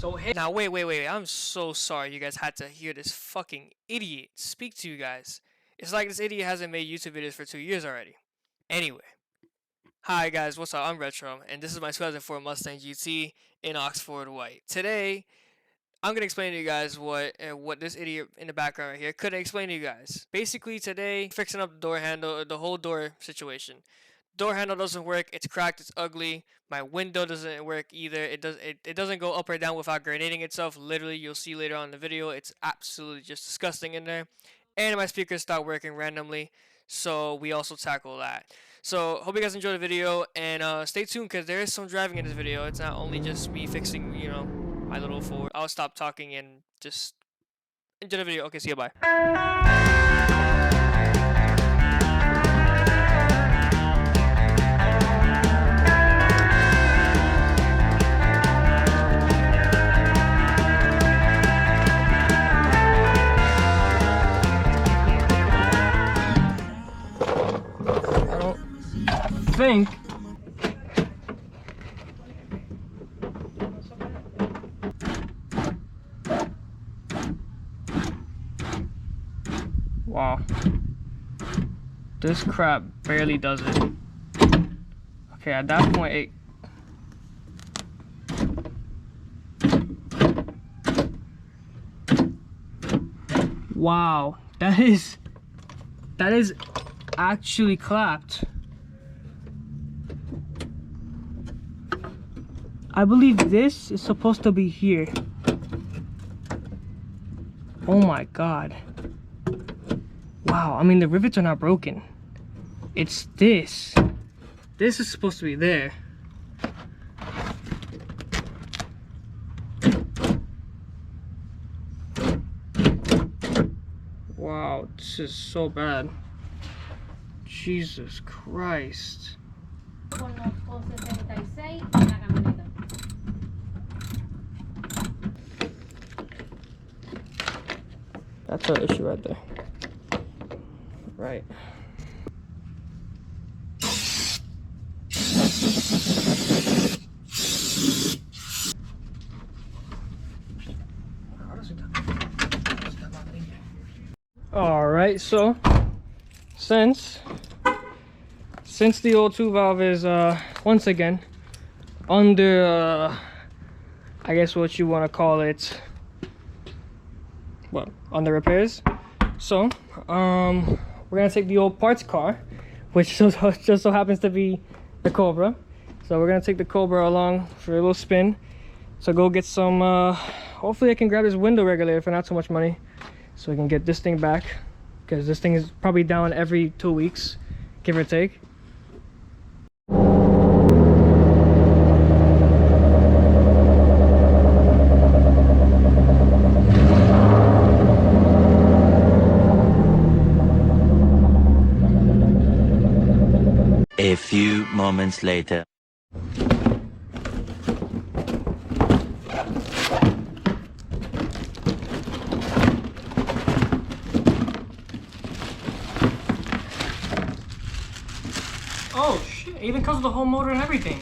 So hey, now wait. I'm so sorry you guys had to hear this fucking idiot speak to you guys. It's like this idiot hasn't made YouTube videos for 2 years already. Anyway, hi guys, what's up? I'm Retro, and this is my 2004 Mustang GT in Oxford White. Today, I'm gonna explain to you guys what this idiot in the background right here couldn't explain to you guys. Basically, today, fixing up the door handle, the whole door situation. Door handle doesn't work. It's cracked. It's ugly. My window doesn't work either. It doesn't go up or down without grenading itself. Literally, you'll see later on in the video. It's absolutely just disgusting in there. And my speakers stopped working randomly. So we also tackle that. So hope you guys enjoy the video and stay tuned because there is some driving in this video. It's not only just me fixing, my little Ford. I'll stop talking and just enjoy the video. Okay, see you. Bye. Think wow, this crap barely does it. Okay, at that point wow, that is actually clapped. I believe this is supposed to be here. Oh my god. Wow, I mean the rivets are not broken. It's this. This is supposed to be there. Wow, this is so bad. Jesus Christ. That's our issue right there. Right. Alright, so since the O2 valve is once again under I guess what you want to call it, well, under repairs, so we're gonna take the old parts car, which just so happens to be the Cobra. So we're gonna take the Cobra along for a little spin, so go get some hopefully I can grab this window regulator for not so much money, so we can get this thing back, because this thing is probably down every 2 weeks, give or take. A few moments later. Oh shit, it even comes with the whole motor and everything.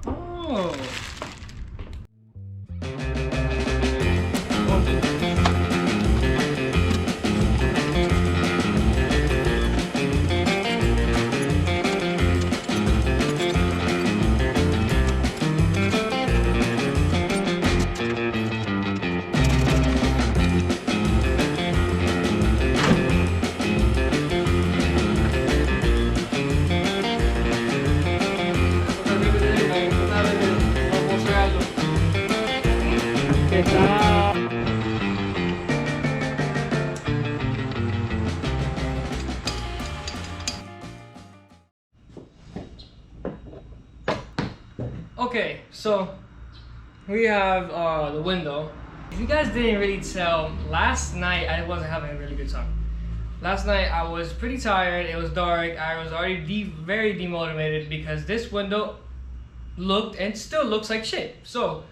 Oh. Okay, so we have the window. If you guys didn't really tell, last night I wasn't having a really good time. Last night I was pretty tired, it was dark, I was already very demotivated because this window looked and still looks like shit. So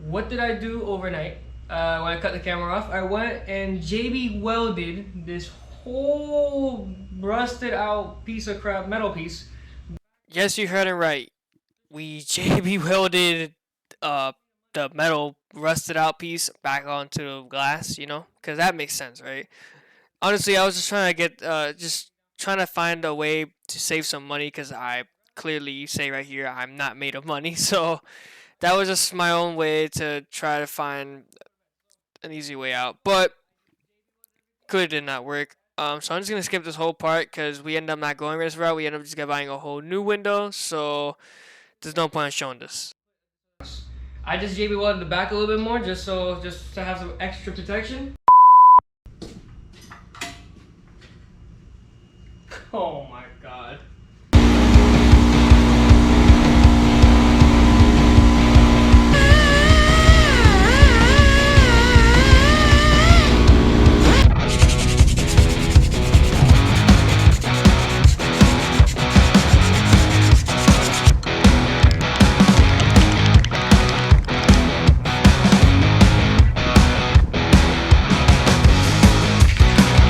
what did I do overnight? When I cut the camera off, I went and JB welded this whole rusted out piece of crap, metal piece. Yes, you heard it right. we JB welded the metal rusted out piece back onto the glass, because that makes sense, right? Honestly, I was just trying to get just trying to find a way to save some money because I clearly say right here I'm not made of money, so that was just my own way to try to find an easy way out, but clearly did not work. So I'm just gonna skip this whole part because we end up not going this route. We end up just buying a whole new window, so there's no point in showing this. I just JB welded the back a little bit more just to have some extra protection. Oh my god.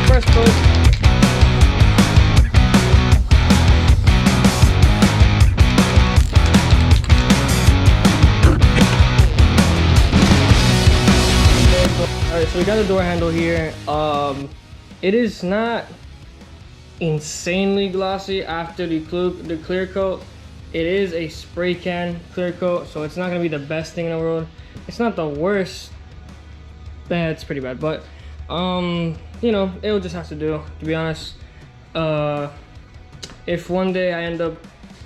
First coat. Alright, so we got the door handle here. It is not insanely glossy after the clear coat. It is a spray can clear coat, so it's not gonna be the best thing in the world. It's not the worst. It's pretty bad, but it'll just have to do, to be honest. If one day I end up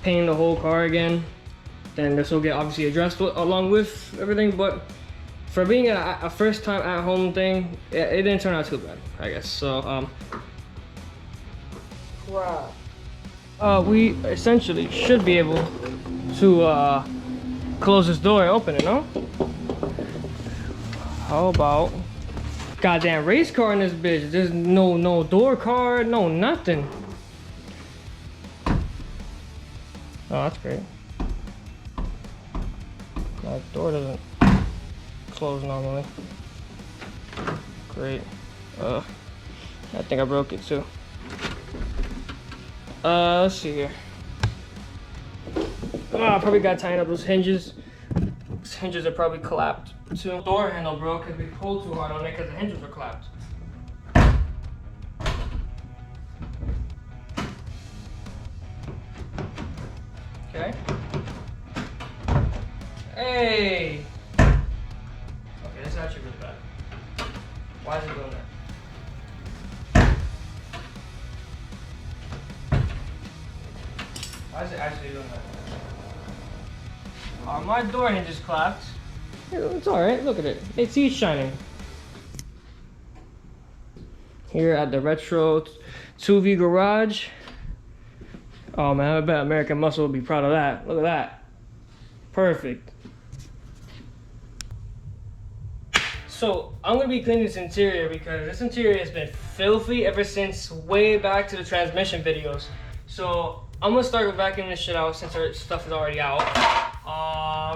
painting the whole car again, then this will get obviously addressed along with everything, but for being a first time at home thing, it didn't turn out too bad, I guess. So, we essentially should be able to close this door and open it, no? How about goddamn race car in this bitch? There's no door card, no nothing. Oh, that's great. My door doesn't close normally. Great. I think I broke it too. Let's see here. I probably got tied up those hinges. Those hinges are probably collapsed too. Door handle broke because we pulled too hard on it because the hinges were collapsed. Okay. Hey! Okay, this is actually really bad. Why is it doing that? Why is it actually doing that? My door hinge is collapsed. It's alright, look at it. It's shining. Here at the Retro 2V Garage. Oh man, I bet American Muscle would be proud of that. Look at that. Perfect. So, I'm going to be cleaning this interior because this interior has been filthy ever since way back to the transmission videos. So, I'm going to start vacuuming this shit out since our stuff is already out.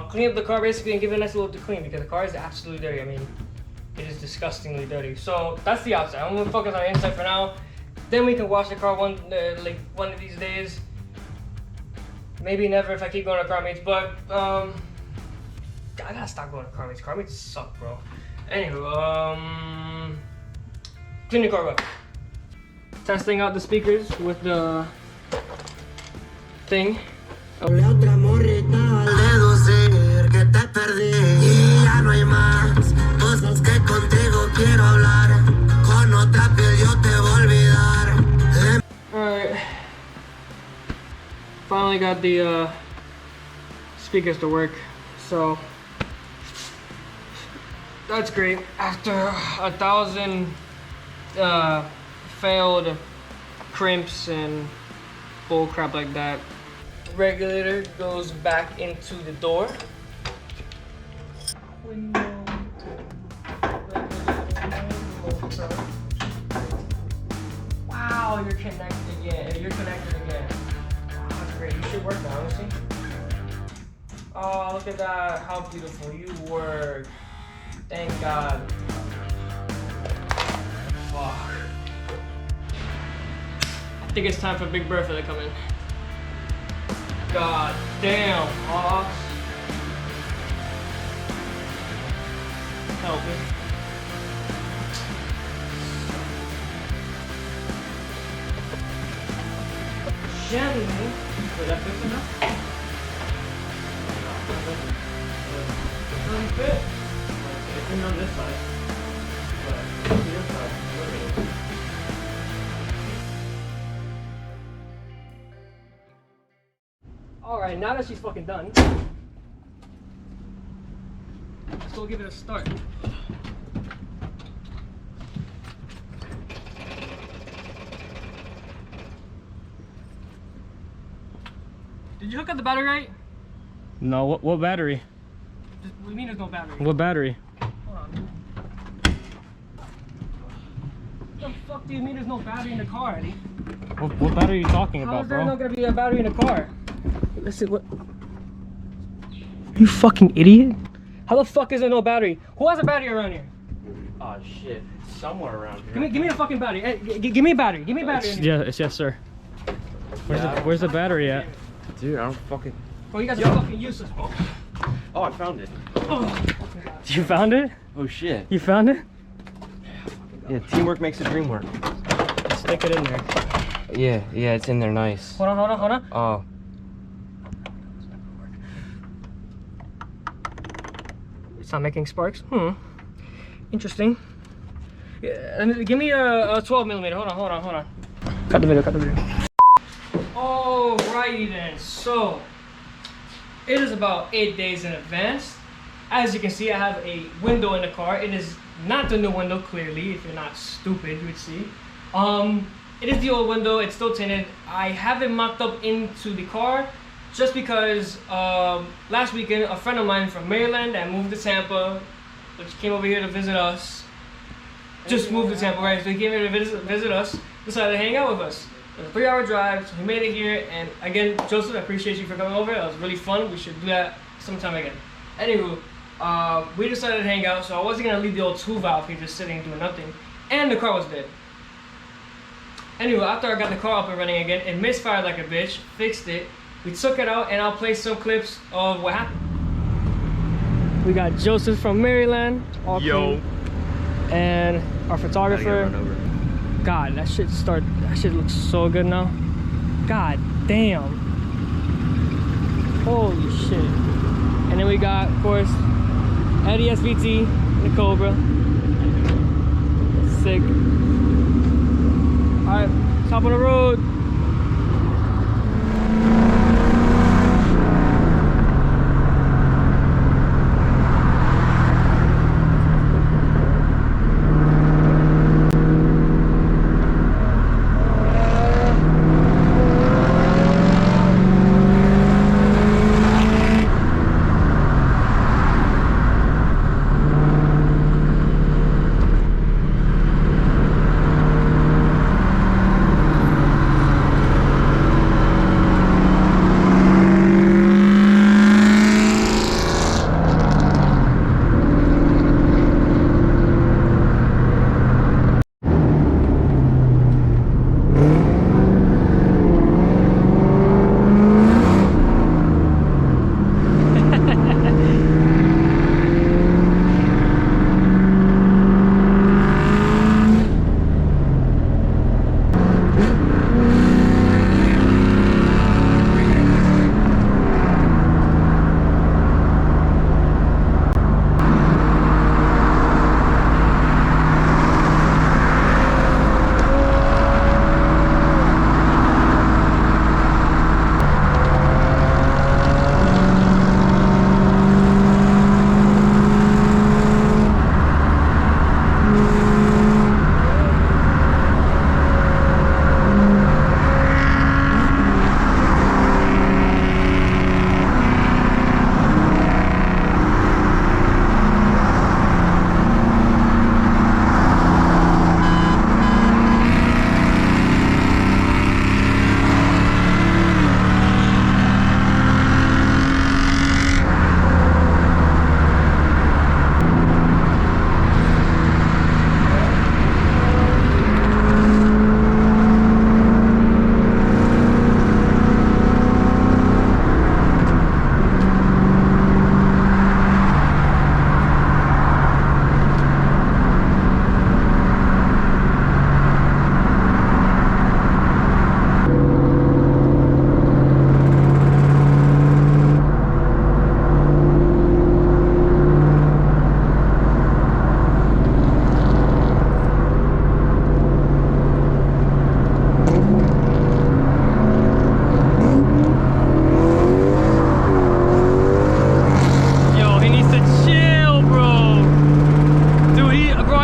Clean up the car basically and give it a nice little to clean because the car is absolutely dirty. I mean, it is disgustingly dirty. So, that's the outside. I'm going to focus on the inside for now. Then we can wash the car one of these days. Maybe never if I keep going to car meets, but I gotta stop going to car meets. Car meets suck, bro. Anywho, clean the car up. Testing out the speakers with the thing. Alright. Finally got the speakers to work, so that's great. After 1,000 failed crimps and bull crap like that, regulator goes back into the door. Wow, you're connected again. You're connected again. Wow, that's great. You should work now, honestly. Oh, look at that. How beautiful you work. Thank God. Fuck. I think it's time for Big Bertha to come in. God damn, Hawks. Help me. Gently. Wait, that fits enough? Doesn't fit? It's in on this side. But the other side. Alright, now that she's fucking done, let's go give it a start. Did you hook up the battery right? No, what battery? What do you mean there's no battery? What battery? Hold on. What the fuck do you mean there's no battery in the car, Eddie? What battery are you talking How about, is there bro? not gonna be a battery in the car? Listen, what? You fucking idiot! How the fuck is there no battery? Who has a battery around here? Oh shit, somewhere around here. Give me the fucking battery. Hey, give me a battery. Give me a battery. Yes, sir. Where's the battery at? Dude, I don't fucking... Bro, you guys are fucking useless, bro. Oh, I found it. Oh, You found it? Oh shit. You found it? Yeah, teamwork makes the dream work. Stick it in there. Yeah, it's in there nice. hold on. Oh. It's not making sparks. Interesting. Yeah, give me a 12 millimeter. Hold on. Cut the video. Alrighty then. So it is about 8 days in advance. As you can see, I have a window in the car. It is not the new window, clearly. If you're not stupid, you would see. It is the old window. It's still tinted. I have it mocked up into the car just because last weekend a friend of mine from Maryland that moved to Tampa, which came over here to visit us, just moved to Tampa, right? So he came here to visit us, decided to hang out with us. It was a 3-hour drive, so he made it here. And again, Joseph, I appreciate you for coming over. It was really fun. We should do that sometime again. Anywho, we decided to hang out, so I wasn't gonna leave the old 2 valve here just sitting doing nothing. And the car was dead. Anyway, after I got the car up and running again, it misfired like a bitch, fixed it. We took it out and I'll play some clips of what happened. We got Joseph from Maryland, all clean, and our photographer. God, that shit looks so good now. God damn. Holy shit. And then we got, of course, Eddie SVT, the Cobra. Sick. Alright, let's hop on the road.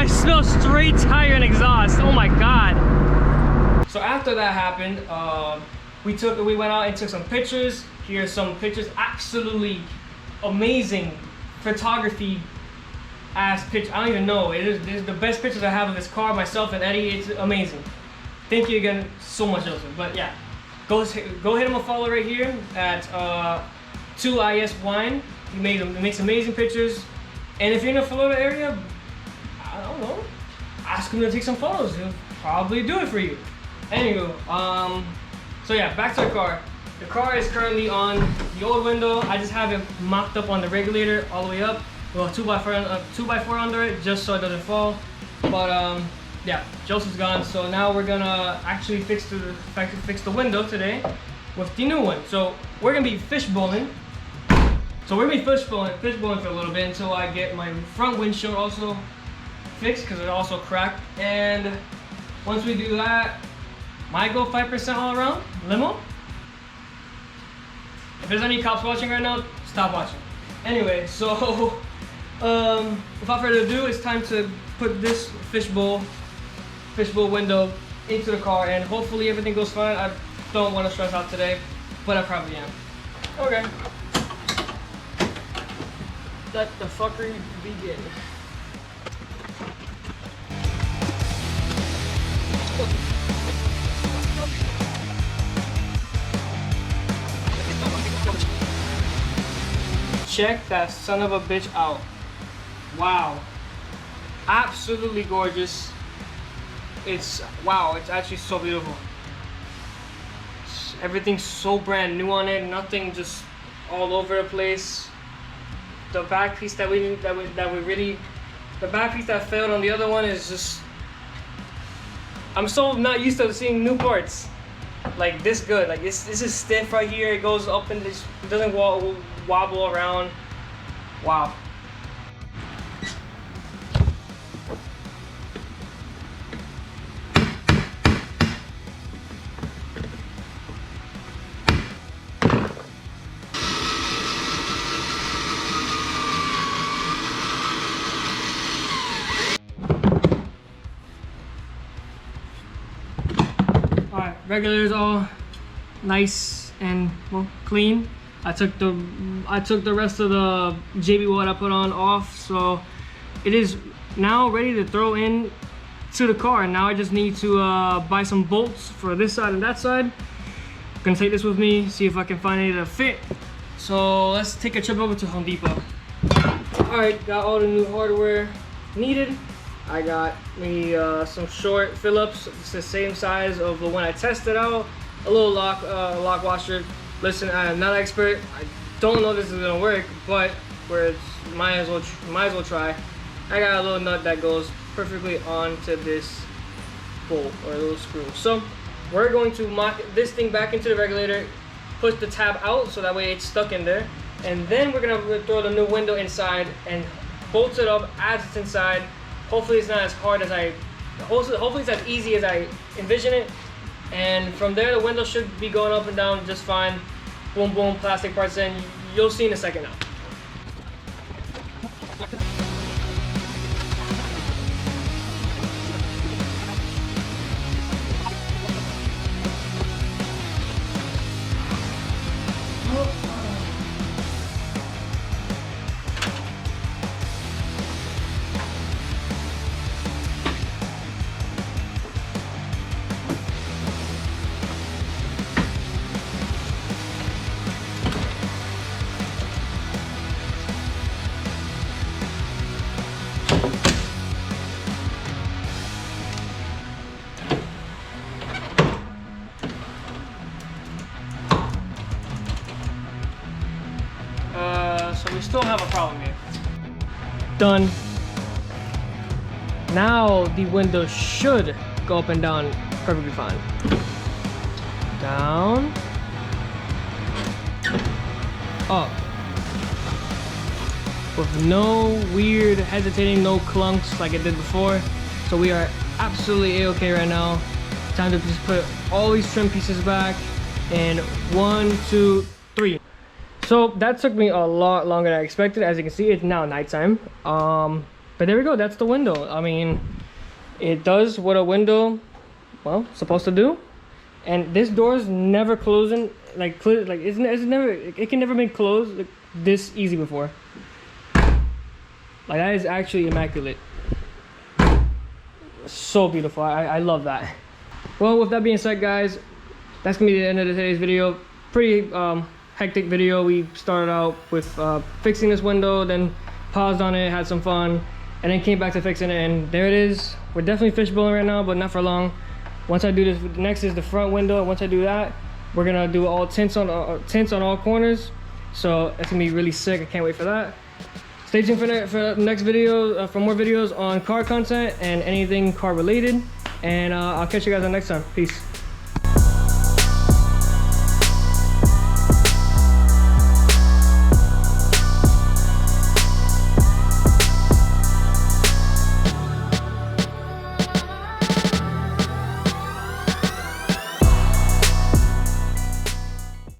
I smell straight tire and exhaust. Oh my god. So after that happened, we went out and took some pictures. Here's some pictures. Absolutely amazing photography ass picture. I don't even know. It is the best pictures I have of this car, myself and Eddie. It's amazing. Thank you again so much, Joseph. But yeah, go hit him a follow right here at 2IS Wine. He makes amazing pictures. And if you're in the Florida area, I don't know, ask him to take some photos. He'll probably do it for you. Anywho, so yeah, back to the car. The car is currently on the old window. I just have it mocked up on the regulator all the way up. Well, 2x4 under it, just so it doesn't fall. But yeah, Joseph's gone. So now we're gonna actually fix the window today with the new one. So we're gonna be fishbowling. So we're gonna be fishbowling for a little bit until I get my front windshield also fixed, because it also cracked. And once we do that, might go 5% all around limo. If there's any cops watching right now, stop watching. Anyway, so without further ado, it's time to put this fishbowl window into the car, and hopefully everything goes fine. I don't want to stress out today, but I probably am. Okay. Let the fuckery begin. Check that son of a bitch out. Wow. Absolutely gorgeous. It's actually so beautiful. Everything's so brand new on it, nothing just all over the place. The back piece the back piece that failed on the other one is just, I'm so not used to seeing new parts like this good. Like this is stiff right here. It goes up and it doesn't wobble around. Wow. Alright, regulator's all nice and well clean. I took the rest of the JB Wood I put on off, so it is now ready to throw in to the car. Now I just need to buy some bolts for this side and that side. I'm gonna take this with me, see if I can find any that fit. So let's take a trip over to Home Depot. Alright, got all the new hardware needed. I got me some short Phillips. It's the same size of the one I tested out. A little lock washer. Listen, I'm not an expert. I don't know if this is gonna work, but might as well try. I got a little nut that goes perfectly onto this bolt or a little screw. So we're going to mock this thing back into the regulator, push the tab out so that way it's stuck in there, and then we're gonna throw the new window inside and bolt it up as it's inside. Hopefully it's not as hard as hopefully it's as easy as I envision it. And from there, the window should be going up and down just fine. Boom, boom, plastic parts in. You'll see in a second now. So we still have a problem here. Done. Now the window should go up and down perfectly fine. Down. Up. With no weird hesitating, no clunks like it did before. So we are absolutely a-okay right now. Time to just put all these trim pieces back. And 1, 2, 3. So that took me a lot longer than I expected. As you can see, it's now nighttime. The But there we go, that's the window. I mean, it does what a window, well, supposed to do. And this door's never closing, like it's never, it can never been closed like, this easy before. Like that is actually immaculate. So beautiful, I love that. Well, with that being said, guys, that's gonna be the end of today's video. Pretty hectic video. We started out with fixing this window, then paused on it, had some fun, and then came back to fixing it, and there it is. We're definitely fishbowling right now, but not for long. Once I do this, next is the front window, and once I do that, we're gonna do all tints on all corners. So it's gonna be really sick. I can't wait for that. Stay tuned for the next video, for more videos on car content and anything car related. And I'll catch you guys on next time. Peace.